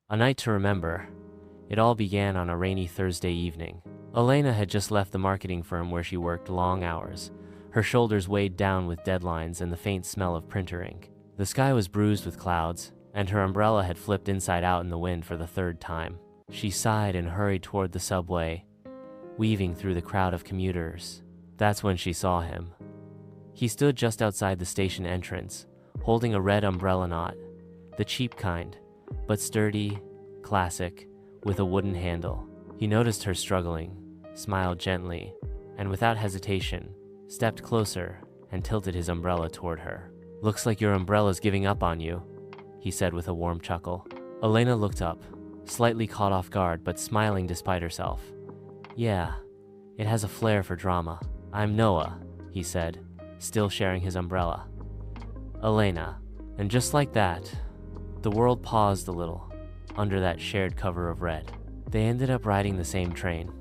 A night to remember. It all began on a rainy Thursday evening. Elena had just left the marketing firm where she worked long hours, her shoulders weighed down with deadlines and the faint smell of printer ink. The sky was bruised with clouds, and her umbrella had flipped inside out in the wind for the third time. She sighed and hurried toward the subway, weaving through the crowd of commuters. That's when she saw him. He stood just outside the station entrance, holding a red umbrella knot, the cheap kind, but sturdy, classic, with a wooden handle. He noticed her struggling, smiled gently, and without hesitation, stepped closer and tilted his umbrella toward her. "Looks like your umbrella's giving up on you," he said with a warm chuckle. Elena looked up, slightly caught off guard but smiling despite herself. "Yeah, it has a flair for drama. I'm Noah," he said, still sharing his umbrella. "Elena." And just like that, the world paused a little under that shared cover of red. They ended up riding the same train.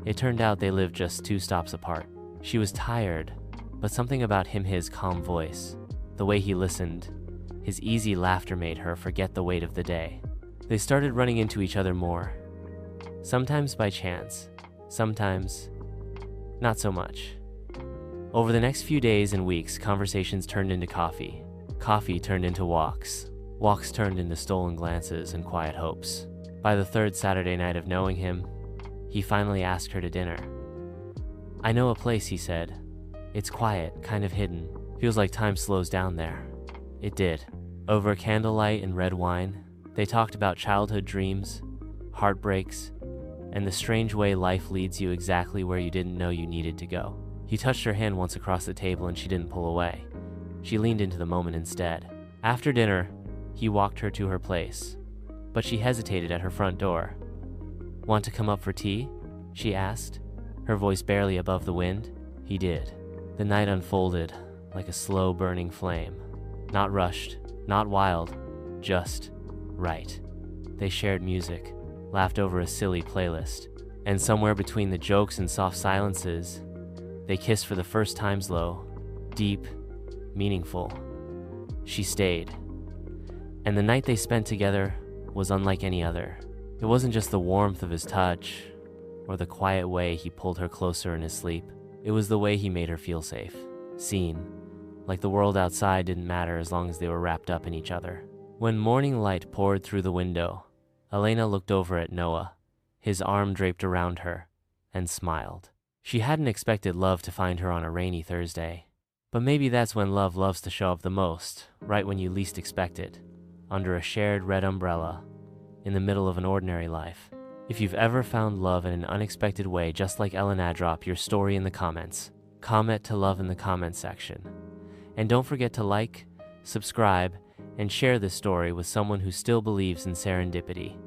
It turned out they lived just 2 stops apart. She was tired, but something about his calm voice, the way he listened, his easy laughter made her forget the weight of the day. They started running into each other more. Sometimes by chance, sometimes not so much. Over the next few days and weeks, conversations turned into coffee. Coffee turned into walks. Walks turned into stolen glances and quiet hopes. By the 3rd Saturday night of knowing him, he finally asked her to dinner. "I know a place," he said. "It's quiet, kind of hidden. Feels like time slows down there." It did. Over candlelight and red wine, they talked about childhood dreams, heartbreaks, and the strange way life leads you exactly where you didn't know you needed to go. He touched her hand once across the table and she didn't pull away. She leaned into the moment instead. After dinner, he walked her to her place, but she hesitated at her front door. "Want to come up for tea?" she asked, her voice barely above the wind. He did. The night unfolded like a slow burning flame. Not rushed, not wild, just right. They shared music, laughed over a silly playlist, and somewhere between the jokes and soft silences, they kissed for the first time slow, deep, meaningful. She stayed. And the night they spent together was unlike any other. It wasn't just the warmth of his touch, or the quiet way he pulled her closer in his sleep. It was the way he made her feel safe, seen, like the world outside didn't matter as long as they were wrapped up in each other. When morning light poured through the window, Elena looked over at Noah, his arm draped around her, and smiled. She hadn't expected love to find her on a rainy Thursday. But maybe that's when love loves to show up the most, right when you least expect it, under a shared red umbrella, in the middle of an ordinary life. If you've ever found love in an unexpected way, just like Elena, drop your story in the comments. Comment to love in the comments section. And don't forget to like, subscribe, and share this story with someone who still believes in serendipity.